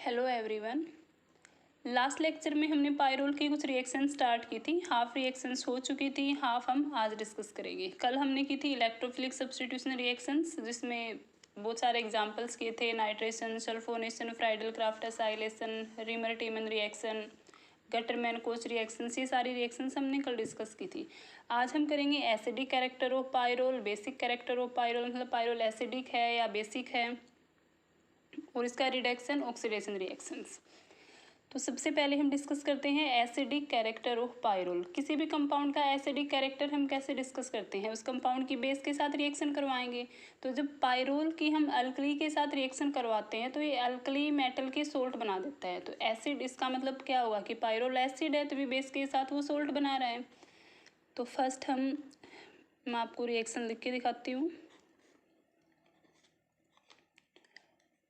Hello everyone. Last lecture में हमने pyrrole की कुछ रिएक्शन स्टार्ट की थी। हाफ रिएक्शंस हो चुकी थी, हाफ हम आज डिस्कस करेंगे। कल हमने की थी इलेक्ट्रोफिलिक सब्स्टिट्यूशन रिएक्शंस, जिसमें बहुत सारे एग्जांपल्स किए थे। Nitration, sulphonation, Friedel Crafts acylation, Reimer Tiemann reaction, Gattermann Koch reactions, ये सारी रिएक्शंस हमने कल डिस्कस की थी। आज हम करेंगे acidic character of pyrrole, basic character of pyrrole, मतलब पायरोल एसिडिक है या बेसिक है, और इसका रिडक्शन ऑक्सीडेशन रिएक्शंस। तो सबसे पहले हम डिस्कस करते हैं एसिडिक कैरेक्टर ऑफ पायरोल। किसी भी कंपाउंड का एसिडिक कैरेक्टर हम कैसे डिस्कस करते हैं? उस कंपाउंड की बेस के साथ रिएक्शन करवाएंगे। तो जब पायरोल की हम अल्कली के साथ रिएक्शन करवाते हैं तो ये अल्कली मेटल के सोल्ट बना देता है। तो एसिड, इसका मतलब क्या हुआ कि पायरोल एसिड है, तो भी बेस के साथ वो सोल्ट बना रहा है। तो फर्स्ट मैं आपको रिएक्शन लिख के दिखाती हूँ।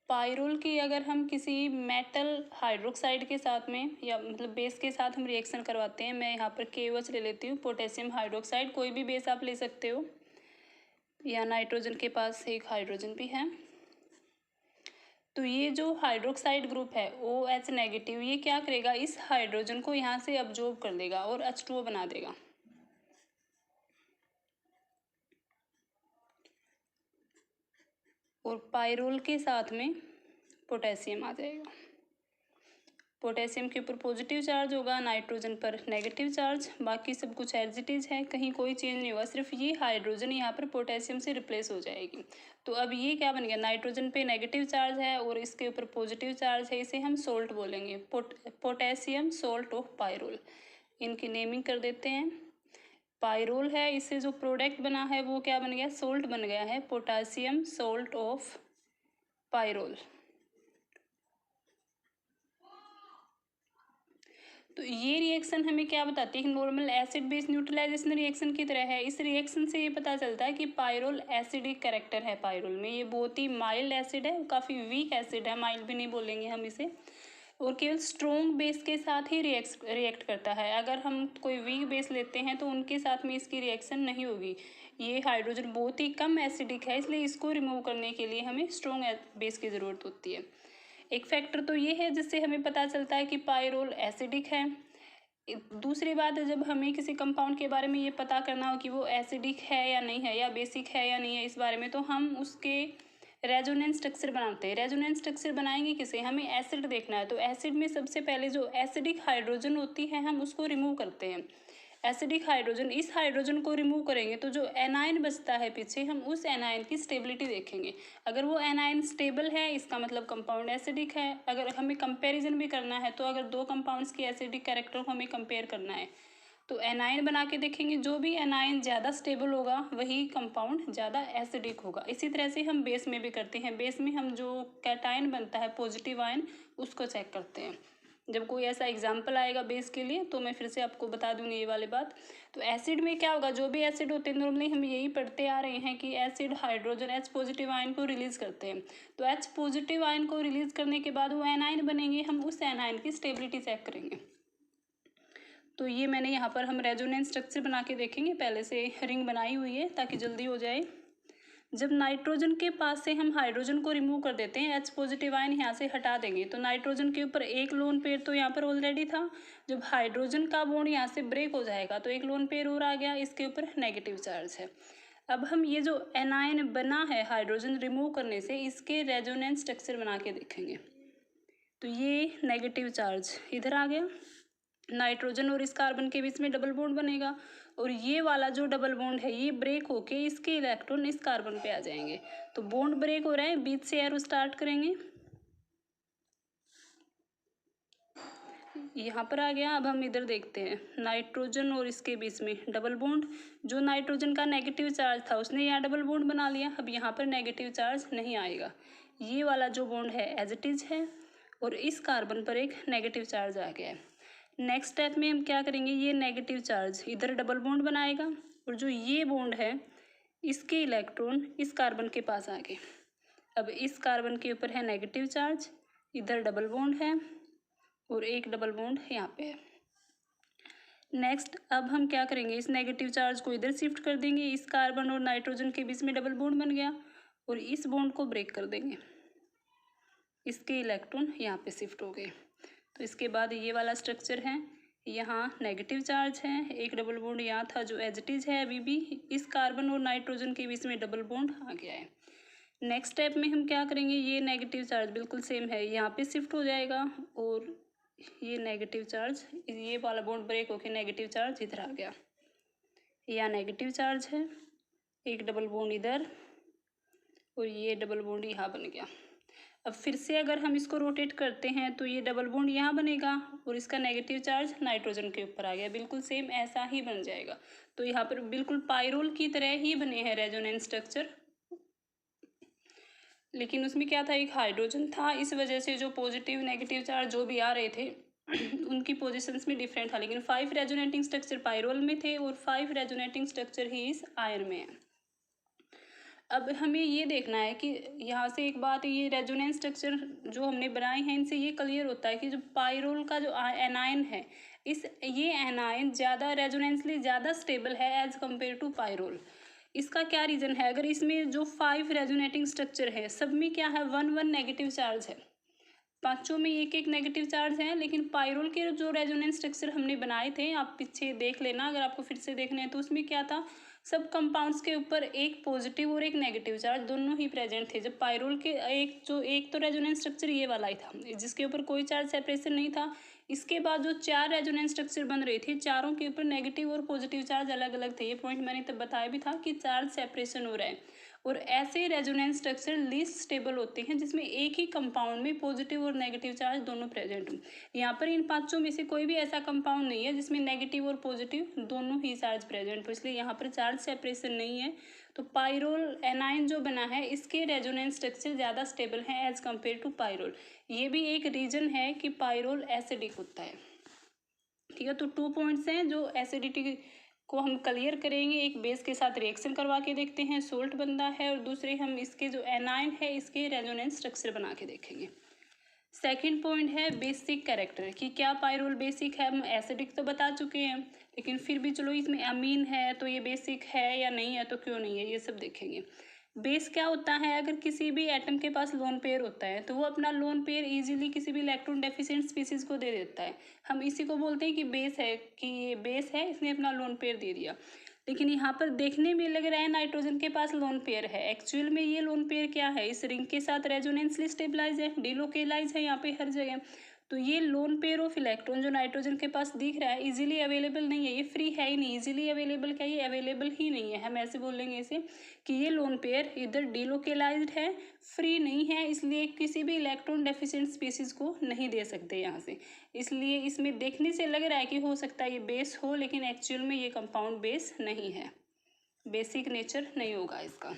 पायरोल की अगर हम किसी मेटल हाइड्रोक्साइड के साथ में या मतलब बेस के साथ हम रिएक्शन करवाते हैं, मैं यहाँ पर KOH ले लेती हूँ, पोटेशियम हाइड्रोक्साइड। कोई भी बेस आप ले सकते हो, या नाइट्रोजन के पास एक हाइड्रोजन भी है। तो ये जो हाइड्रोक्साइड ग्रुप है OH नेगेटिव, ये क्या करेगा, इस हाइड्रोजन को यहाँ से अब्जॉर्ब कर देगा और H2O बना देगा। और पायरोल के साथ में पोटेशियम आ जाएगा। पोटेशियम के ऊपर पॉजिटिव चार्ज होगा, नाइट्रोजन पर नेगेटिव चार्ज। बाकी सब कुछ एज इट इज है, कहीं कोई चेंज नहीं हुआ, सिर्फ ये हाइड्रोजन यहाँ पर पोटेशियम से रिप्लेस हो जाएगी। तो अब ये क्या बन गया, नाइट्रोजन पे नेगेटिव चार्ज है और इसके ऊपर पॉजिटिव चार्ज है, इसे हम सोल्ट बोलेंगे, पोटेशियम सोल्ट ऑफ पायरोल। इनकी नेमिंग कर देते हैं। पायरोल है, इससे जो प्रोडक्ट बना है वो क्या बन गया, सोल्ट बन गया है, पोटेशियम सोल्ट ऑफ पायरोल। तो ये रिएक्शन हमें क्या बताती है कि normal acid base neutralisation reaction की तरह है। इस रिएक्शन से ये पता चलता है कि पायरोल एसिडिक कैरेक्टर है पायरोल में। ये बहुत ही माइल्ड एसिड है, काफ़ी वीक एसिड है, माइल्ड भी नहीं बोलेंगे हम इसे, और केवल स्ट्रॉन्ग बेस के साथ ही रिएक्ट करता है। अगर हम कोई वीक बेस लेते हैं तो उनके साथ में इसकी रिएक्शन नहीं होगी। ये हाइड्रोजन बहुत ही कम एसिडिक है, इसलिए इसको रिमूव करने के लिए हमें स्ट्रॉन्ग बेस की ज़रूरत होती है। एक फैक्टर तो ये है जिससे हमें पता चलता है कि पायरोल एसिडिक है। दूसरी बात है, जब हमें किसी कंपाउंड के बारे में ये पता करना हो कि वो एसिडिक है या नहीं है, या बेसिक है या नहीं है, इस बारे में, तो हम उसके रेजोनेंस स्ट्रक्चर बनाते हैं। रेजोनेंस स्ट्रक्चर बनाएंगे किसे, हमें एसिड देखना है। तो एसिड में सबसे पहले जो एसिडिक हाइड्रोजन होती है हम उसको रिमूव करते हैं। एसिडिक हाइड्रोजन, इस हाइड्रोजन को रिमूव करेंगे तो जो एनायन बचता है पीछे, हम उस एनायन की स्टेबिलिटी देखेंगे। अगर वो एनायन स्टेबल है, इसका मतलब कंपाउंड एसिडिक है। अगर हमें कंपैरिजन भी करना है, तो अगर दो कंपाउंड्स की एसिडिक कैरेक्टर को हमें कंपेयर करना है तो एनायन बना के देखेंगे। जो भी एनायन ज़्यादा स्टेबल होगा वही कंपाउंड ज़्यादा एसिडिक होगा। इसी तरह से हम बेस में भी करते हैं। बेस में हम जो कैटायन बनता है, पॉजिटिव आयन, उसको चेक करते हैं। जब कोई ऐसा एग्जाम्पल आएगा बेस के लिए तो मैं फिर से आपको बता दूंगी ये वाली बात। तो एसिड में क्या होगा, जो भी एसिड होते हैं नॉर्मली हम यही पढ़ते आ रहे हैं कि acid hydrogen H positive ion को रिलीज करते हैं। तो H पॉजिटिव आयन को रिलीज करने के बाद वो एनायन बनेंगे, हम उस एनायन की स्टेबिलिटी चेक करेंगे। तो ये मैंने यहाँ पर हम रेजोनेंस स्ट्रक्चर बना के देखेंगे, पहले से रिंग बनाई हुई है ताकि जल्दी हो जाए। जब नाइट्रोजन के पास से हम हाइड्रोजन को रिमूव कर देते हैं, H पॉजिटिव आयन यहाँ से हटा देंगे, तो नाइट्रोजन के ऊपर एक लोन पेयर तो यहाँ पर ऑलरेडी था। जब हाइड्रोजन का बॉन्ड यहाँ से ब्रेक हो जाएगा तो एक लोन पेयर और आ गया, इसके ऊपर नेगेटिव चार्ज है। अब हम ये जो एनायन बना है हाइड्रोजन रिमूव करने से, इसके रेजोनेंस स्ट्रक्चर बना के देखेंगे। तो ये नेगेटिव चार्ज इधर आ गया, नाइट्रोजन और इस कार्बन के बीच में डबल बॉन्ड बनेगा, और ये वाला जो डबल बॉन्ड है ये ब्रेक होके इसके इलेक्ट्रॉन इस कार्बन पे आ जाएंगे। तो बॉन्ड ब्रेक हो रहा है, बीच से एरो स्टार्ट करेंगे, यहाँ पर आ गया। अब हम इधर देखते हैं, नाइट्रोजन और इसके बीच में डबल बॉन्ड, जो नाइट्रोजन का नेगेटिव चार्ज था उसने यहाँ डबल बॉन्ड बना लिया। अब यहाँ पर नेगेटिव चार्ज नहीं आएगा, ये वाला जो बॉन्ड है एज इट इज है, और इस कार्बन पर एक नेगेटिव चार्ज आ गया है। नेक्स्ट स्टेप में हम क्या करेंगे, ये नेगेटिव चार्ज इधर डबल बॉन्ड बनाएगा, और जो ये बॉन्ड है इसके इलेक्ट्रॉन इस कार्बन के पास आ गए। अब इस कार्बन के ऊपर है नेगेटिव चार्ज, इधर डबल बॉन्ड है, और एक डबल बॉन्ड यहाँ पे है। नेक्स्ट अब हम क्या करेंगे, इस नेगेटिव चार्ज को इधर शिफ्ट कर देंगे, इस कार्बन और नाइट्रोजन के बीच में डबल बॉन्ड बन गया, और इस बॉन्ड को ब्रेक कर देंगे। इसके इलेक्ट्रॉन यहाँ पे शिफ्ट हो गए। तो इसके बाद ये वाला स्ट्रक्चर है, यहाँ नेगेटिव चार्ज है, एक डबल बॉन्ड यहाँ था जो एज इट इज़ है अभी भी, इस कार्बन और नाइट्रोजन के बीच में डबल बॉन्ड आ गया है। नेक्स्ट स्टेप में हम क्या करेंगे, ये नेगेटिव चार्ज बिल्कुल सेम है यहाँ पे शिफ्ट हो जाएगा और ये नेगेटिव चार्ज, ये वाला बॉन्ड ब्रेक होकर नेगेटिव चार्ज इधर आ गया। यहाँ नेगेटिव चार्ज है, एक डबल बॉन्ड इधर और ये डबल बॉन्ड यहाँ बन गया। अब फिर से अगर हम इसको रोटेट करते हैं तो ये डबल बॉन्ड यहाँ बनेगा और इसका नेगेटिव चार्ज नाइट्रोजन के ऊपर आ गया, बिल्कुल सेम ऐसा ही बन जाएगा। तो यहाँ पर बिल्कुल पायरोल की तरह ही बने हैं रेजोनेंस स्ट्रक्चर, लेकिन उसमें क्या था, एक हाइड्रोजन था, इस वजह से जो पॉजिटिव नेगेटिव चार्ज जो भी आ रहे थे उनकी पोजीशंस में डिफरेंट था। लेकिन 5 रेजोनेटिंग स्ट्रक्चर पायरोल में थे और 5 रेजोनेटिंग स्ट्रक्चर ही इस आयन में है। अब हमें ये देखना है कि यहाँ से एक बात, ये रेजोनेंस स्ट्रक्चर जो हमने बनाए हैं इनसे ये क्लियर होता है कि जो पायरोल का जो एनायन है, ये एनायन ज़्यादा रेजोनेंसली ज़्यादा स्टेबल है एज कम्पेयर टू पायरोल। इसका क्या रीज़न है, अगर इसमें जो 5 रेजोनेटिंग स्ट्रक्चर है सब में क्या है, 1 नेगेटिव चार्ज है, पांचों में एक नेगेटिव चार्ज है। लेकिन पायरोल के जो रेजोनेंस स्ट्रक्चर हमने बनाए थे, आप पीछे देख लेना अगर आपको फिर से देखना है, तो उसमें क्या था, सब कंपाउंड्स के ऊपर एक पॉजिटिव और एक नेगेटिव चार्ज दोनों ही प्रेजेंट थे। जब पायरोल के एक तो रेजोनेंस स्ट्रक्चर ये वाला ही था जिसके ऊपर कोई चार्ज सेपरेशन नहीं था। इसके बाद जो 4 रेजोनेंस स्ट्रक्चर बन रहे थे, चारों के ऊपर नेगेटिव और पॉजिटिव चार्ज अलग अलग थे। ये पॉइंट मैंने तब बताया भी था कि चार्ज सेपरेशन हो रहा है। और ऐसे रेजोनेंस स्ट्रक्चर लीस्ट स्टेबल होते हैं जिसमें एक ही कंपाउंड में पॉजिटिव और नेगेटिव चार्ज दोनों प्रेजेंट हो। यहाँ पर इन पांचों में से कोई भी ऐसा कंपाउंड नहीं है जिसमें नेगेटिव और पॉजिटिव दोनों ही चार्ज प्रेजेंट हो, इसलिए यहाँ पर चार्ज सेपरेशन नहीं है। तो पायरोल एनायन जो बना है इसके रेजोनेंस स्ट्रक्चर ज़्यादा स्टेबल है एज कम्पेयर टू पायरोल। ये भी एक रीजन है कि पायरोल एसिडिक होता है। ठीक है, तो 2 पॉइंट्स हैं जो एसिडिटी को हम क्लियर करेंगे। एक बेस के साथ रिएक्शन करवा के देखते हैं, सोल्ट बनता है, और दूसरे हम इसके जो एनायन है इसके रेजोनेंस स्ट्रक्चर बना के देखेंगे। सेकंड पॉइंट है बेसिक कैरेक्टर, कि क्या पायरोल बेसिक है। हम एसिडिक तो बता चुके हैं, लेकिन फिर भी चलो इसमें अमीन है तो ये बेसिक है या नहीं है, तो क्यों नहीं है, ये सब देखेंगे। बेस क्या होता है, अगर किसी भी एटम के पास लोन पेयर होता है तो वो अपना लोन पेयर इजीली किसी भी इलेक्ट्रॉन डेफिशिएंट स्पीसीज को दे देता है। हम इसी को बोलते हैं कि बेस है, कि ये बेस है, इसने अपना लोन पेयर दे दिया। लेकिन यहाँ पर देखने में लग रहा है नाइट्रोजन के पास लोन पेयर है, एक्चुअल में ये लोन पेयर क्या है, इस रिंग के साथ रेजोनेंसली स्टेबलाइज है, डिलोकेलाइज है यहाँ पे हर जगह। तो ये लोन पेयर ऑफ इलेक्ट्रॉन जो नाइट्रोजन के पास दिख रहा है इजीली अवेलेबल नहीं है, ये फ्री है ही नहीं। इजीली अवेलेबल क्या, ये अवेलेबल ही नहीं है। हम ऐसे बोलेंगे इसे कि ये लोन पेयर इधर डिलोकेलाइज्ड है, फ्री नहीं है, इसलिए किसी भी इलेक्ट्रॉन डेफिशिएंट स्पीसीज को नहीं दे सकते यहाँ से। इसलिए इसमें देखने से लग रहा है कि हो सकता है ये बेस हो, लेकिन एक्चुअल में ये कंपाउंड बेस नहीं है, बेसिक नेचर नहीं होगा इसका।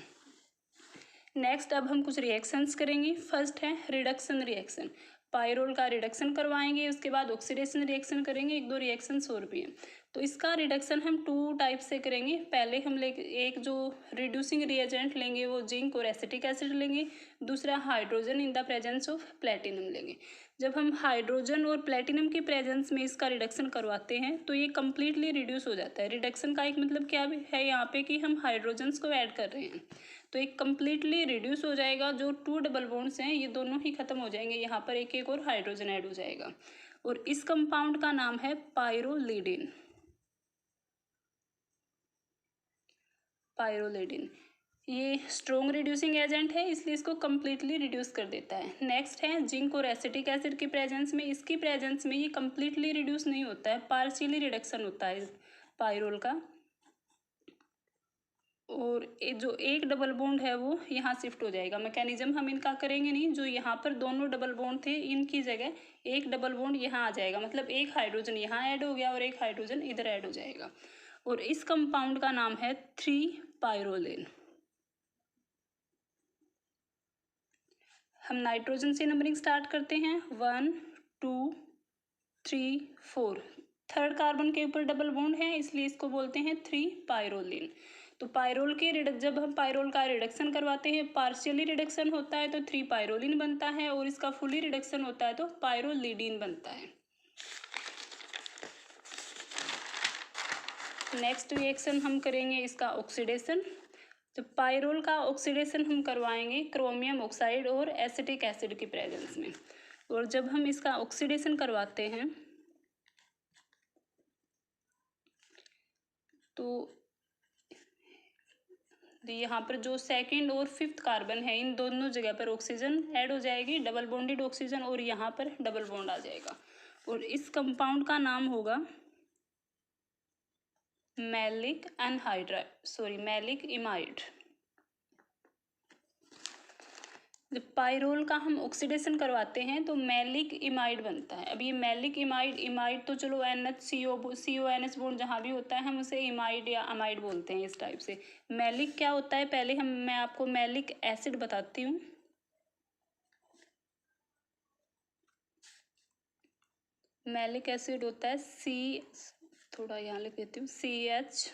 नेक्स्ट अब हम कुछ रिएक्शंस करेंगे। फर्स्ट है रिडक्शन रिएक्शन, पायरोल का रिडक्शन करवाएंगे, उसके बाद ऑक्सीडेशन रिएक्शन करेंगे, 1-2 रिएक्शंस और भी हैं। तो इसका रिडक्शन हम 2 टाइप से करेंगे। पहले हम एक जो रिड्यूसिंग रिएजेंट लेंगे वो जिंक और एसिटिक एसिड लेंगे, दूसरा hydrogen in the presence of platinum लेंगे। जब हम हाइड्रोजन और प्लेटिनम के प्रेजेंस में इसका रिडक्शन करवाते हैं तो ये कम्प्लीटली रिड्यूस हो जाता है। रिडक्शन का एक मतलब क्या है यहाँ पे, कि हम हाइड्रोजन्स को ऐड कर रहे हैं, तो एक कम्प्लीटली रिड्यूस हो जाएगा। जो 2 डबल बॉन्ड्स हैं ये दोनों ही खत्म हो जाएंगे, यहाँ पर एक और हाइड्रोजन ऐड हो जाएगा, और इस कंपाउंड का नाम है पायरोलिडिन। पायरोलिडिन ये स्ट्रॉन्ग रिड्यूसिंग एजेंट है, इसलिए इसको कम्प्लीटली रिड्यूस कर देता है। नेक्स्ट है जिंक और एसिटिक एसिड के प्रेजेंस में, इसकी प्रेजेंस में ये कम्प्लीटली रिड्यूस नहीं होता है, पार्शियली रिडक्शन होता है पायरोल का, और जो एक डबल बॉन्ड है वो यहाँ शिफ्ट हो जाएगा। मैकेनिज्म हम इनका करेंगे नहीं, जो यहाँ पर दोनों डबल बॉन्ड थे इनकी जगह एक डबल बॉन्ड यहाँ आ जाएगा, मतलब एक हाइड्रोजन यहाँ ऐड हो गया और एक हाइड्रोजन इधर ऐड हो जाएगा, और इस कंपाउंड का नाम है 3-पायरोलिन। हम नाइट्रोजन से नंबरिंग स्टार्ट करते हैं, 1 2 3 4। थर्ड कार्बन के ऊपर डबल बॉन्ड है इसलिए इसको बोलते हैं 3-पायरोलिन। तो पायरोल के जब हम पायरोल का रिडक्शन करवाते हैं, पार्शियली रिडक्शन होता है तो 3-पायरोलिन बनता है, और इसका फुली रिडक्शन होता है तो पायरोलिडीन बनता है। नेक्स्ट रिएक्शन हम करेंगे इसका ऑक्सीडेशन। तो पाइरोल का ऑक्सीडेशन हम करवाएंगे क्रोमियम ऑक्साइड और एसिटिक एसिड की प्रेजेंस में। और जब हम इसका ऑक्सीडेशन करवाते हैं तो यहाँ पर जो सेकंड और फिफ्थ कार्बन है इन दोनों जगह पर ऑक्सीजन ऐड हो जाएगी, डबल बॉन्डेड ऑक्सीजन, और यहाँ पर डबल बॉन्ड आ जाएगा। और इस कंपाउंड का नाम होगा मैलिक मैलिक इमाइड। जब पाइरोल का हम ऑक्सीडेशन करवाते हैं तो मैलिक इमाइड बनता है। अब ये मैलिक इमाइड तो चलो NH बॉन्ड जहाँ भी होता है हम उसे इमाइड या अमाइड बोलते हैं इस टाइप से। मैलिक क्या होता है पहले मैं आपको मैलिक एसिड बताती हूँ। मैलिक एसिड होता है थोड़ा यहाँ लिख देती हूँ CH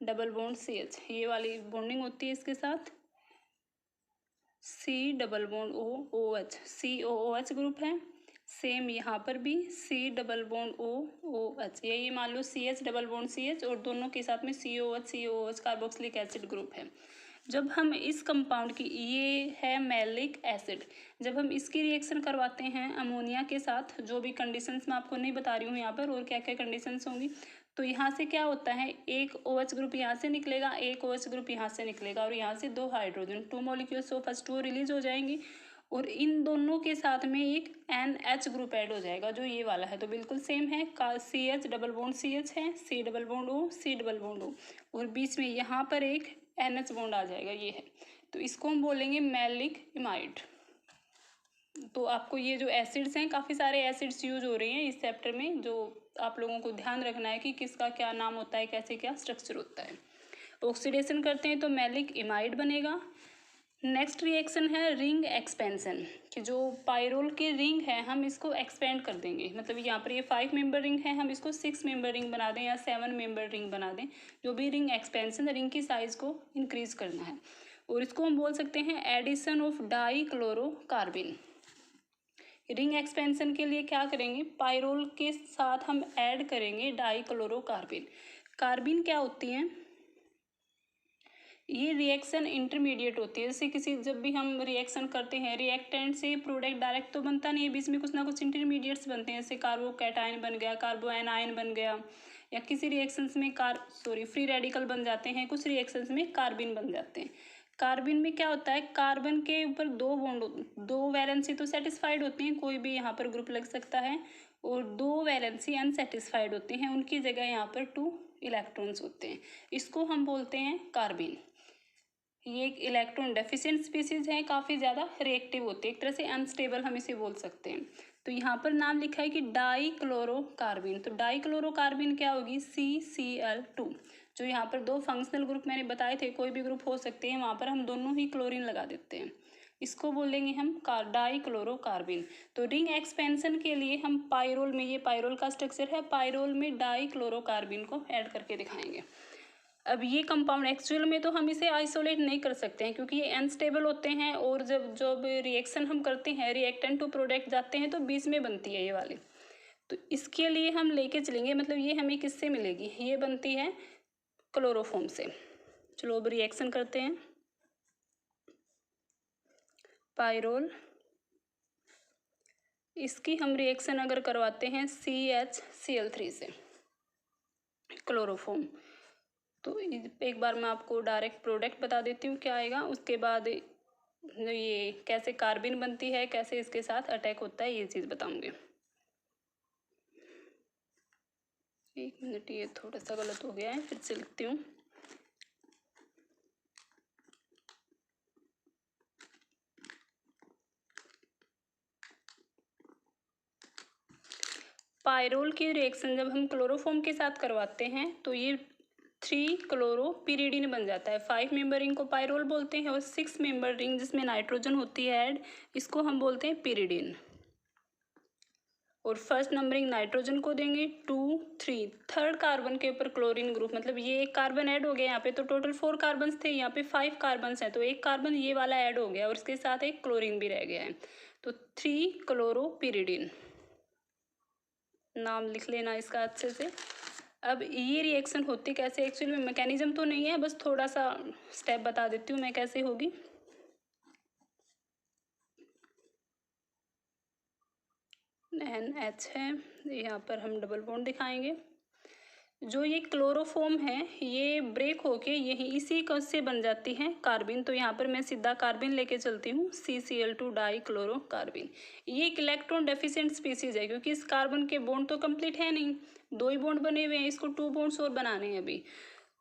डबल बॉन्ड CH, ये वाली बॉन्डिंग होती है इसके साथ। C double bond OH, COOH group है। सेम यहाँ पर भी C डबल बॉन्ड OOH, यही मान लो CH डबल बॉन्ड CH और दोनों के साथ में COOH कार्बोक्सिलिक एसिड ग्रुप है। जब हम इस कंपाउंड की, ये है मैलिक एसिड, जब हम इसकी रिएक्शन करवाते हैं अमोनिया के साथ, जो भी कंडीशंस मैं आपको नहीं बता रही हूँ यहाँ पर और क्या क्या कंडीशंस होंगी, तो यहाँ से क्या होता है एक OH ग्रुप यहाँ से निकलेगा, एक OH ग्रुप यहाँ से निकलेगा और यहाँ से 2 hydrogen 2 molecules of H2O release हो जाएंगी और इन दोनों के साथ में एक NH ग्रुप ऐड हो जाएगा जो ये वाला है। तो बिल्कुल सेम है, CH डबल बॉन्ड CH है, C double bond C double bond O और बीच में यहाँ पर एक NH बॉन्ड आ जाएगा, ये है। तो इसको हम बोलेंगे मैलिक इमाइड। तो आपको ये जो एसिड्स हैं, काफ़ी सारे एसिड्स यूज हो रही हैं इस चैप्टर में, जो आप लोगों को ध्यान रखना है कि किसका क्या नाम होता है, कैसे क्या स्ट्रक्चर होता है। ऑक्सीडेशन करते हैं तो मैलिक इमाइड बनेगा। नेक्स्ट रिएक्शन है रिंग एक्सपेंशन, कि जो पाइरोल के रिंग है हम इसको एक्सपेंड कर देंगे। मतलब यहाँ पर ये 5 मेंबर रिंग है, हम इसको 6 मेंबर रिंग बना दें या 7 मेंबर रिंग बना दें, जो भी रिंग एक्सपेंशन, रिंग की साइज को इंक्रीज करना है। और इसको हम बोल सकते हैं एडिशन ऑफ डाईक्लोरोकार्बिन। रिंग एक्सपेंशन के लिए क्या करेंगे, पाइरोल के साथ हम ऐड करेंगे डाईक्लोरोकार्बिन। कार्बिन क्या होती है, ये रिएक्शन इंटरमीडिएट होती है। जैसे जब भी हम रिएक्शन करते हैं रिएक्टेंट से प्रोडक्ट डायरेक्ट तो बनता नहीं है, बीच में कुछ ना कुछ इंटरमीडिएट्स बनते हैं, जैसे कार्बोकैटायन बन गया, कार्बो एनायन बन गया, या किसी रिएक्शंस में फ्री रेडिकल बन जाते हैं, कुछ रिएक्शंस में कार्बिन बन जाते हैं। कार्बिन में क्या होता है, कार्बन के ऊपर 2 बॉन्ड, 2 वैलेंसी तो सेटिस्फाइड होती हैं, कोई भी यहाँ पर ग्रुप लग सकता है, और 2 वैलेंसी अनसेटिस्फाइड होती हैं, उनकी जगह यहाँ पर 2 इलेक्ट्रॉन्स होते हैं। इसको हम बोलते हैं कार्बिन। ये एक इलेक्ट्रॉन डेफिशिएंट स्पीसीज है, काफ़ी ज़्यादा रिएक्टिव होती है, एक तरह से अनस्टेबल हम इसे बोल सकते हैं। तो यहाँ पर नाम लिखा है कि डाईक्लोरोकार्बिन, तो डाईक्लोरोकार्बिन क्या होगी, CCl2। जो यहाँ पर 2 फंक्शनल ग्रुप मैंने बताए थे, कोई भी ग्रुप हो सकते हैं, वहाँ पर हम दोनों ही क्लोरीन लगा देते हैं, इसको बोलेंगे हम डाईक्लोरोकार्बिन। तो रिंग एक्सपेंशन के लिए हम पाइरोल में, ये पाइरोल का स्ट्रक्चर है, पाइरोल में डाईक्लोरोकार्बिन को ऐड करके दिखाएंगे। अब ये कंपाउंड एक्चुअल में तो हम इसे आइसोलेट नहीं कर सकते हैं क्योंकि ये अनस्टेबल होते हैं, और जब जब रिएक्शन हम करते हैं रिएक्टेंट टू प्रोडक्ट जाते हैं तो बीच में बनती है ये वाली। तो इसके लिए हम लेके चलेंगे, मतलब ये हमें किससे मिलेगी, ये बनती है क्लोरोफॉर्म से। चलो अब रिएक्शन करते हैं। पाइरोल, इसकी हम रिएक्शन अगर करवाते हैं CHCl3 से, क्लोरोफॉर्म, तो एक बार मैं आपको डायरेक्ट प्रोडक्ट बता देती हूँ क्या आएगा, उसके बाद ये कैसे कार्बिन बनती है, कैसे इसके साथ अटैक होता है, ये चीज़ बताऊंगी। 1 मिनट, ये थोड़ा सा गलत हो गया है, फिर से लिखती हूँ। पाइरोल की रिएक्शन जब हम क्लोरोफॉर्म के साथ करवाते हैं तो ये 3 क्लोरोपिरिडिन बन जाता है। 5 मेंबर रिंग को पाइरोल बोलते हैं और 6 मेंबर रिंग जिसमें नाइट्रोजन होती है ऐड, इसको हम बोलते हैं पिरिडिन। और फर्स्ट नंबरिंग नाइट्रोजन को देंगे 2 3, थर्ड कार्बन के ऊपर क्लोरीन ग्रुप, मतलब ये एक कार्बन ऐड हो गया, यहाँ पे तो टोटल 4 कार्बन थे, यहाँ पे 5 कार्बन हैं, तो एक कार्बन ये वाला ऐड हो गया और इसके साथ एक क्लोरीन भी रह गया है, तो 3 क्लोरोपिरिडिन। नाम लिख लेना इसका अच्छे से, अब ये रिएक्शन होती कैसे, एक्चुअली में मैकेनिज्म तो नहीं है, बस थोड़ा सा स्टेप बता देती हूँ मैं कैसे होगी। NH है, यहाँ पर हम डबल बॉन्ड दिखाएंगे। जो ये क्लोरोफॉर्म है ये ब्रेक होके यही इसी से बन जाती है कार्बिन। तो यहाँ पर मैं सीधा कार्बिन लेके चलती हूँ, CCl2 डाई क्लोरो कार्बिन। ये एक इलेक्ट्रॉन डेफिशिएंट स्पीसीज है क्योंकि इस कार्बन के बॉन्ड तो कंप्लीट है नहीं, 2 ही बॉन्ड बने हुए हैं, इसको 2 बॉन्ड्स और बनाने हैं अभी।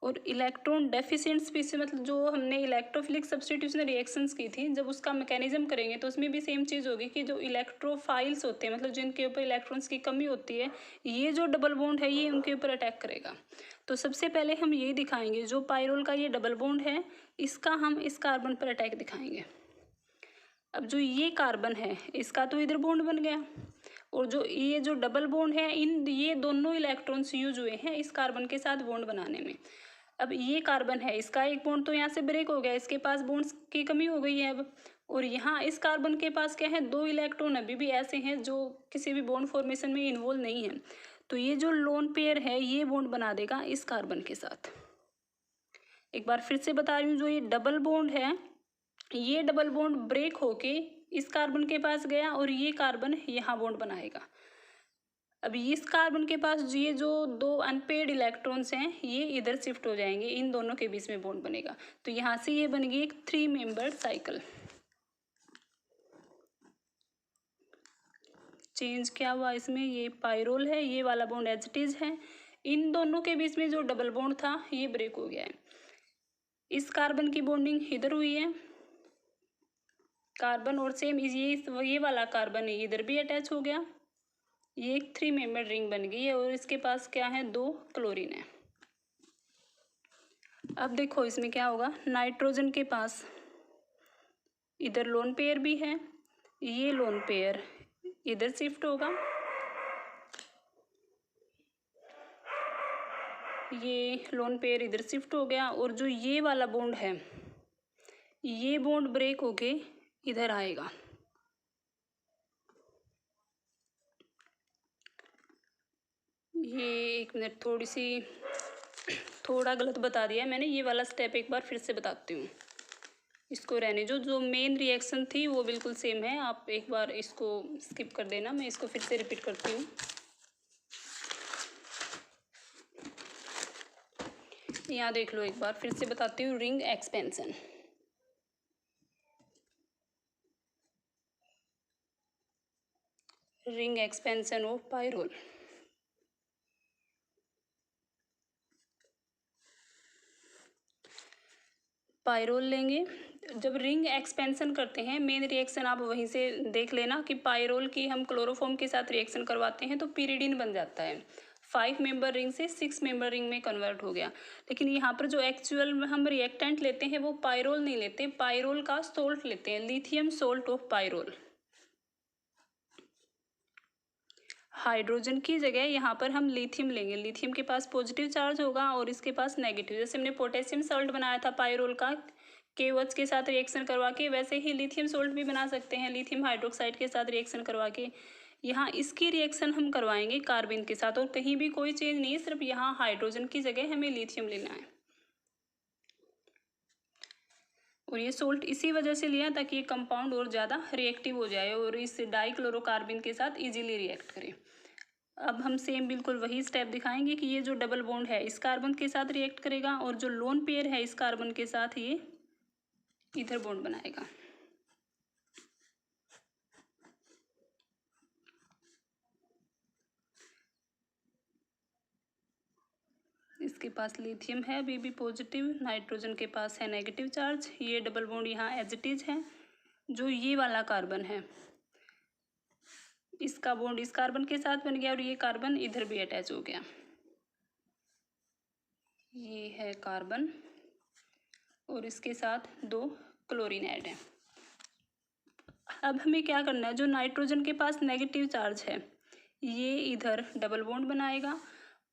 और इलेक्ट्रॉन डेफिशिएंट स्पीसीज मतलब जो हमने इलेक्ट्रोफिलिक सब्स्टिट्यूशन रिएक्शंस की थी, जब उसका मैकेनिज्म करेंगे तो उसमें भी सेम चीज़ होगी कि जो इलेक्ट्रोफाइल्स होते हैं, मतलब जिनके ऊपर इलेक्ट्रॉन्स की कमी होती है, ये जो डबल बॉन्ड है ये उनके ऊपर अटैक करेगा। तो सबसे पहले हम यही दिखाएंगे, जो पायरोल का ये डबल बॉन्ड है इसका हम इस कार्बन पर अटैक दिखाएंगे। अब जो ये कार्बन है इसका तो इधर बॉन्ड बन गया, और जो ये जो डबल बॉन्ड है इन ये दोनों इलेक्ट्रॉन्स यूज हुए हैं इस कार्बन के साथ बॉन्ड बनाने में। अब ये कार्बन है, इसका एक बॉन्ड तो यहाँ से ब्रेक हो गया, इसके पास बॉन्ड्स की कमी हो गई है अब। और यहाँ इस कार्बन के पास क्या है, 2 इलेक्ट्रॉन अभी भी ऐसे हैं जो किसी भी बॉन्ड फॉर्मेशन में इन्वॉल्व नहीं है। तो ये जो लोन पेयर है ये बॉन्ड बना देगा इस कार्बन के साथ। एक बार फिर से बता रही हूँ, जो ये डबल बॉन्ड है ये डबल बॉन्ड ब्रेक होके इस कार्बन के पास गया और ये कार्बन यहाँ बॉन्ड बनाएगा। अब इस कार्बन के पास ये जो 2 अनपेड इलेक्ट्रॉन्स हैं ये इधर शिफ्ट हो जाएंगे, इन दोनों के बीच में बॉन्ड बनेगा। तो यहाँ से ये बन गई एक 3 मेंबर्ड साइकिल। चेंज क्या हुआ इसमें, ये पायरोल है, ये वाला बॉन्ड एज इट इज है, इन दोनों के बीच में जो डबल बॉन्ड था ये ब्रेक हो गया है। इस कार्बन की बॉन्डिंग इधर हुई है, कार्बन और सेम ये वाला कार्बन है इधर भी अटैच हो गया, ये एक 3 मेंबर रिंग बन गई है और इसके पास क्या है, 2 क्लोरीन है। अब देखो इसमें क्या होगा, नाइट्रोजन के पास इधर लोन पेयर भी है, ये लोन पेयर इधर शिफ्ट होगा, ये लोन पेयर इधर शिफ्ट हो गया, और जो ये वाला बॉन्ड है ये बॉन्ड ब्रेक होके इधर आएगा। ये एक मिनट, थोड़ा गलत बता दिया मैंने, ये वाला स्टेप एक बार फिर से बताती हूँ, इसको रहने जो मेन रिएक्शन थी वो बिल्कुल सेम है, आप एक बार इसको स्किप कर देना, मैं इसको फिर से रिपीट करती हूँ। यहाँ देख लो, एक बार फिर से बताती हूँ, ring expansion. Ring expansion of pyrrole. Pyrrole लेंगे, जब रिंग एक्सपेंशन करते हैं मेन रिएक्शन आप वहीं से देख लेना कि पायरोल की हम क्लोरोफॉर्म के साथ रिएक्शन करवाते हैं तो पिरिडीन बन जाता है, 5 मेंबर रिंग से 6 मेंबर रिंग में कन्वर्ट हो गया। लेकिन यहाँ पर जो एक्चुअल में हम रिएक्टेंट लेते हैं वो पायरोल नहीं लेते, पायरोल का सोल्ट लेते हैं, lithium salt of pyrrole. Hydrogen की जगह यहाँ पर हम लिथियम लेंगे, लिथियम के पास पॉजिटिव चार्ज होगा और इसके पास नेगेटिव, जैसे हमने पोटेशियम सॉल्ट बनाया था पायरोल का KOH के साथ रिएक्शन करवा के, वैसे ही लिथियम सोल्ट भी बना सकते हैं लिथियम हाइड्रोक्साइड के साथ रिएक्शन करवा के। यहाँ इसकी रिएक्शन हम करवाएंगे कार्बिन के साथ, और कहीं भी कोई चेंज नहीं है, सिर्फ यहाँ हाइड्रोजन की जगह हमें लिथियम लेना है। और ये सोल्ट इसी वजह से लिया ताकि ये कंपाउंड और ज़्यादा रिएक्टिव हो जाए और इस डाइक्लोरोकार्बिन के साथ इजीली रिएक्ट करे। अब हम सेम बिल्कुल वही स्टेप दिखाएंगे कि ये जो डबल बॉन्ड है इस कार्बन के साथ रिएक्ट करेगा और जो लोन पेयर है इस कार्बन के साथ ये इधर बॉन्ड बनाएगा। इसके पास लिथियम है अभी भी पॉजिटिव, नाइट्रोजन के पास है नेगेटिव चार्ज, ये डबल बॉन्ड यहाँ एज इट इज है। जो ये वाला कार्बन है इसका बॉन्ड इस कार्बन के साथ बन गया और ये कार्बन इधर भी अटैच हो गया, ये है कार्बन और इसके साथ 2 क्लोरीन ऐड है। अब हमें क्या करना है, जो नाइट्रोजन के पास नेगेटिव चार्ज है ये इधर डबल बॉन्ड बनाएगा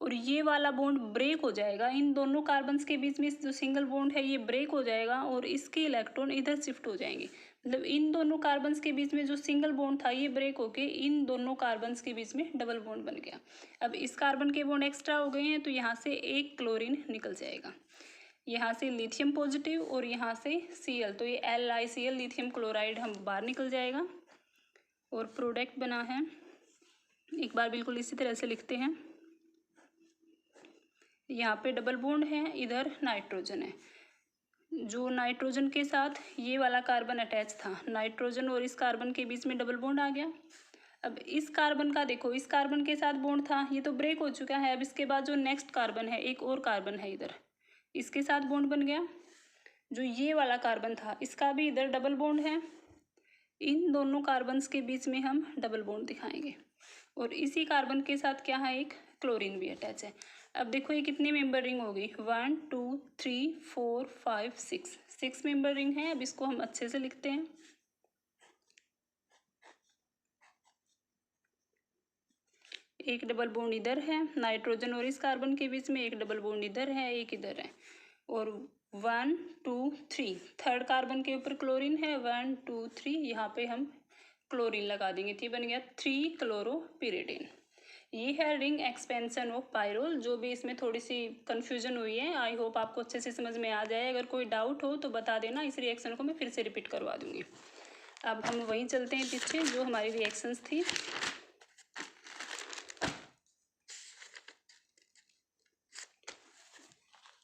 और ये वाला बॉन्ड ब्रेक हो जाएगा, इन दोनों कार्बन्स के बीच में जो सिंगल बॉन्ड है ये ब्रेक हो जाएगा और इसके इलेक्ट्रॉन इधर शिफ्ट हो जाएंगे। मतलब इन दोनों कार्बन्स के बीच में जो सिंगल बॉन्ड था ये ब्रेक होके इन दोनों कार्बन्स के बीच में डबल बॉन्ड बन गया। अब इस कार्बन के बॉन्ड एक्स्ट्रा हो गए हैं तो यहाँ से एक क्लोरीन निकल जाएगा, यहाँ से लिथियम पॉजिटिव और यहाँ से Cl, तो ये LiCl लिथियम क्लोराइड हम बाहर निकल जाएगा। और प्रोडक्ट बना है, एक बार बिल्कुल इसी तरह से लिखते हैं। यहाँ पे डबल बॉन्ड है, इधर नाइट्रोजन है, जो नाइट्रोजन के साथ ये वाला कार्बन अटैच था, नाइट्रोजन और इस कार्बन के बीच में डबल बॉन्ड आ गया। अब इस कार्बन का देखो, इस कार्बन के साथ बॉन्ड था, ये तो ब्रेक हो चुका है। अब इसके बाद जो नेक्स्ट कार्बन है, एक और कार्बन है इधर, इसके साथ बॉन्ड बन गया। जो ये वाला कार्बन था इसका भी इधर डबल बॉन्ड है, इन दोनों कार्बन्स के बीच में हम डबल बॉन्ड दिखाएंगे। और इसी कार्बन के साथ क्या है, एक क्लोरीन भी अटैच है। अब देखो ये कितनी मेंबर रिंग होगी, 1 2 3 4 5 6 मेंबर रिंग है। अब इसको हम अच्छे से लिखते हैं। एक डबल बॉन्ड इधर है, नाइट्रोजन और इस कार्बन के बीच में एक डबल बॉन्ड इधर है, एक इधर है। और 1 2 3 थर्ड कार्बन के ऊपर क्लोरीन है, 1 2 3 यहाँ पे हम क्लोरीन लगा देंगे, तो ये बन गया 3 क्लोरोपिरिडिन। ये है रिंग एक्सपेंशन ऑफ पायरोल। जो भी इसमें थोड़ी सी कंफ्यूजन हुई है, आई होप आपको अच्छे से समझ में आ जाए। अगर कोई डाउट हो तो बता देना, इस रिएक्शन को मैं फिर से रिपीट करवा दूंगी। अब हम वहीं चलते हैं पीछे, जो हमारी रिएक्शंस थी।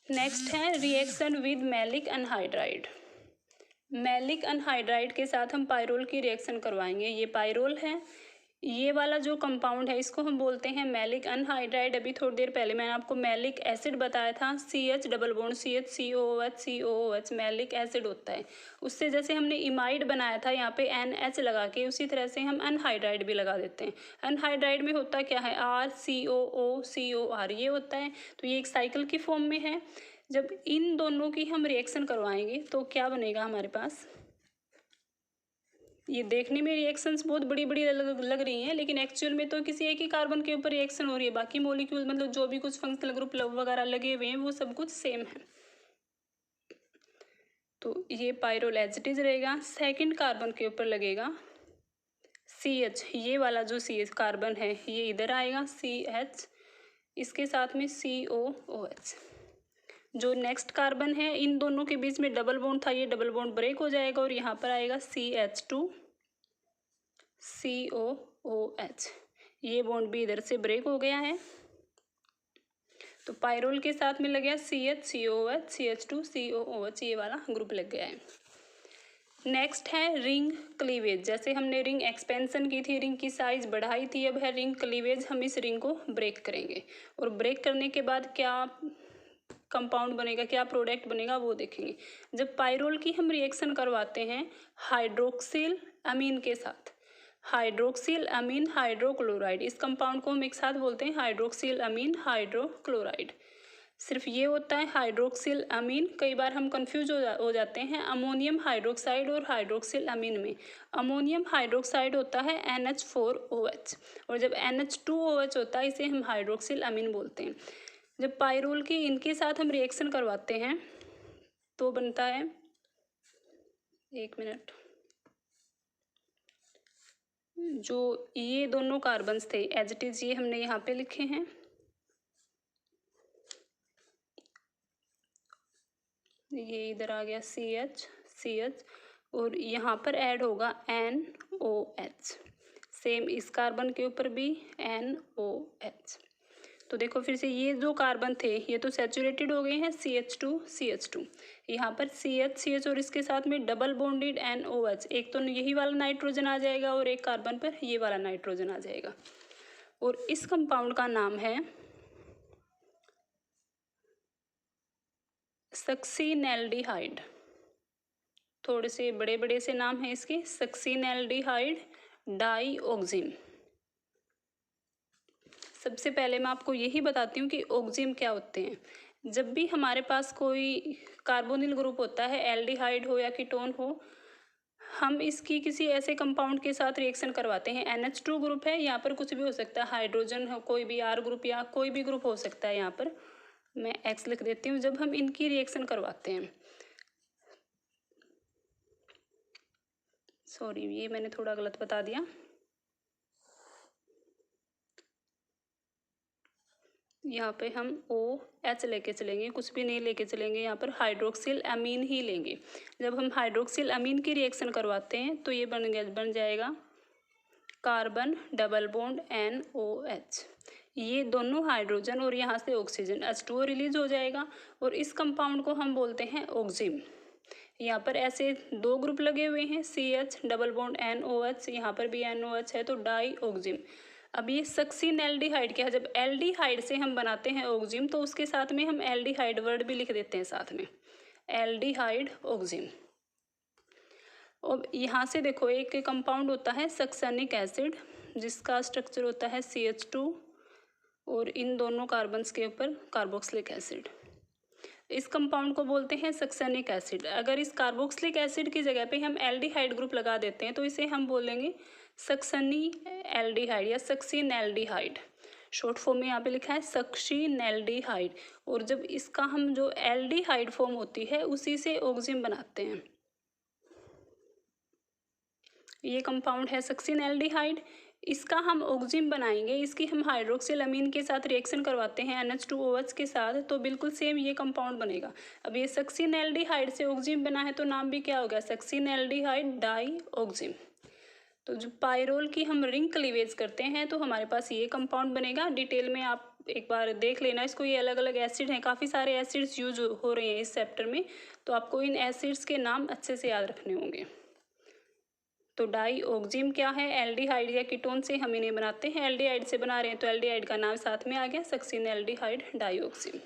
नेक्स्ट है reaction with maleic anhydride. Maleic anhydride के साथ हम पायरोल की रिएक्शन करवाएंगे। ये पायरोल है, ये वाला जो कंपाउंड है इसको हम बोलते हैं मैलिक अनहाइड्राइड। अभी थोड़ी देर पहले मैंने आपको मैलिक एसिड बताया था, CH double bond CH COOH malic acid होता है। उससे जैसे हमने इमाइड बनाया था यहाँ पे NH लगा के, उसी तरह से हम अनहाइड्राइड भी लगा देते हैं। अनहाइड्राइड में होता क्या है, RCOOCOR ये होता है। तो ये एक साइकिल की फॉर्म में है। जब इन दोनों की हम रिएक्शन करवाएंगे तो क्या बनेगा हमारे पास, ये देखने में रिएक्शंस बहुत बड़ी बड़ी लग रही हैं, लेकिन एक्चुअल में तो किसी एक ही कार्बन के ऊपर रिएक्शन हो रही है। बाकी मॉलिक्यूल मतलब जो भी कुछ फंक्शनल ग्रुप वगैरह लगे हुए हैं वो सब कुछ सेम है। तो ये पायरोल एज इट इज रहेगा। सेकंड कार्बन के ऊपर लगेगा CH, ये वाला जो CH कार्बन है ये इधर आएगा CH, इसके साथ में COOH। जो नेक्स्ट कार्बन है, इन दोनों के बीच में डबल बॉन्ड था, ये डबल बॉन्ड ब्रेक हो जाएगा और यहाँ पर आएगा CH2 COOH। ये बॉन्ड भी इधर से ब्रेक हो गया है। तो पायरोल के साथ में लग गया CH COOH CH2 COOH, ये वाला ग्रुप लग गया है। नेक्स्ट है रिंग क्लीवेज। जैसे हमने रिंग एक्सपेंशन की थी, रिंग की साइज बढ़ाई थी, अब है रिंग क्लीवेज। हम इस रिंग को ब्रेक करेंगे और ब्रेक करने के बाद क्या कंपाउंड बनेगा, क्या प्रोडक्ट बनेगा वो देखेंगे। जब पायरोल की हम रिएक्शन करवाते हैं हाइड्रोक्सिल अमीन के साथ, हाइड्रोक्सिल अमीन हाइड्रोक्लोराइड, इस कंपाउंड को हम एक साथ बोलते हैं हाइड्रोक्सिल अमीन हाइड्रोक्लोराइड। सिर्फ ये होता है हाइड्रोक्सिल अमीन। कई बार हम कंफ्यूज हो जाते हैं अमोनियम हाइड्रोक्साइड और हाइड्रोक्सिल अमीन में। अमोनियम हाइड्रोक्साइड होता है NH4OH और जब NH2OH होता है इसे हम हाइड्रोक्सिल अमीन बोलते हैं। जब पायरोल की इनके साथ हम रिएक्शन करवाते हैं तो बनता है, एक मिनट, जो ये दोनों कार्बन्स थे एज इट इज ये हमने यहाँ पे लिखे हैं। ये इधर आ गया CH और यहाँ पर ऐड होगा NOH। सेम इस कार्बन के ऊपर भी NOH। तो देखो फिर से ये जो कार्बन थे ये तो सैचुरेटेड हो गए हैं CH2 यहाँ पर CH और इसके साथ में डबल बॉन्डेड NOH। एक तो यही वाला नाइट्रोजन आ जाएगा और एक कार्बन पर ये वाला नाइट्रोजन आ जाएगा और इस कंपाउंड का नाम है सक्सीनेल्डिहाइड। थोड़े से बड़े बड़े से नाम है इसके, सक्सीनेल्डिहाइड डाइऑक्सिम। सबसे पहले मैं आपको यही बताती हूँ कि ऑक्सिम क्या होते हैं। जब भी हमारे पास कोई कार्बोनिल ग्रुप होता है, एल्डिहाइड हो या कीटोन हो, हम इसकी किसी ऐसे कंपाउंड के साथ रिएक्शन करवाते हैं, NH2 ग्रुप है, यहाँ पर कुछ भी हो सकता है, हाइड्रोजन हो, कोई भी R ग्रुप या कोई भी ग्रुप हो सकता है। यहाँ पर मैं X लिख देती हूँ। जब हम इनकी रिएक्शन करवाते हैं, सॉरी ये मैंने थोड़ा गलत बता दिया, यहाँ पे हम OH लेके चलेंगे, कुछ भी नहीं लेके चलेंगे, यहाँ पर हाइड्रोक्सिल अमीन ही लेंगे। जब हम हाइड्रोक्सिल अमीन की रिएक्शन करवाते हैं तो ये बन जाएगा कार्बन डबल बॉन्ड NOH। ये दोनों हाइड्रोजन और यहाँ से ऑक्सीजन H2O रिलीज हो जाएगा और इस कंपाउंड को हम बोलते हैं ऑक्जिम। यहाँ पर ऐसे 2 ग्रुप लगे हुए हैं, CH डबल बॉन्ड NOH, यहाँ पर भी NOH है, तो डाई ऑक्जिम। अब ये सक्सिन एल्डिहाइड क्या है, जब एल्डिहाइड से हम बनाते हैं ऑक्जिम तो उसके साथ में हम एल्डिहाइड वर्ड भी लिख देते हैं साथ में, एल्डिहाइड ऑक्जिम। और यहाँ से देखो एक कंपाउंड होता है सक्सेनिक एसिड, जिसका स्ट्रक्चर होता है CH2 और इन दोनों कार्बन्स के ऊपर कार्बोक्सिलिक एसिड। इस कंपाउंड को बोलते हैं सक्सेनिक एसिड। अगर इस कार्बोक्सिलिक एसिड की जगह पे हम एल्डिहाइड ग्रुप लगा देते हैं तो इसे हम बोलेंगे सक्सनी एल्डिहाइड या सक्सिन एल्डिहाइड। शॉर्ट फॉर्म में यहाँ पे लिखा है सक्सिन एल्डिहाइड। और जब इसका हम जो एल्डिहाइड फॉर्म होती है उसी से ऑक्जिम बनाते हैं। ये कंपाउंड है सक्सिन एल्डिहाइड, इसका हम ऑक्जिम बनाएंगे, इसकी हम हाइड्रोक्सिल अमीन के साथ रिएक्शन करवाते हैं NH2OH के साथ, तो बिल्कुल सेम ये कंपाउंड बनेगा। अब ये सक्सिन एल्डिहाइड से ऑक्जिम बना है तो नाम भी क्या हो गया, सक्सिन एल्डिहाइड डाई ऑक्जिम। तो जो पायरोल की हम रिंग क्लीवेज करते हैं तो हमारे पास ये कंपाउंड बनेगा। डिटेल में आप एक बार देख लेना इसको, ये अलग अलग एसिड हैं, काफ़ी सारे एसिड्स यूज हो रहे हैं इस चैप्टर में, तो आपको इन एसिड्स के नाम अच्छे से याद रखने होंगे। तो डाई ऑक्जिम क्या है, एल्डिहाइड या कीटोन से हम इन्हें बनाते हैं, एल्डिहाइड से बना रहे हैं तो एल्डिहाइड का नाम साथ में आ गया सक्सिन एल्डिहाइड डाई ऑक्जिम।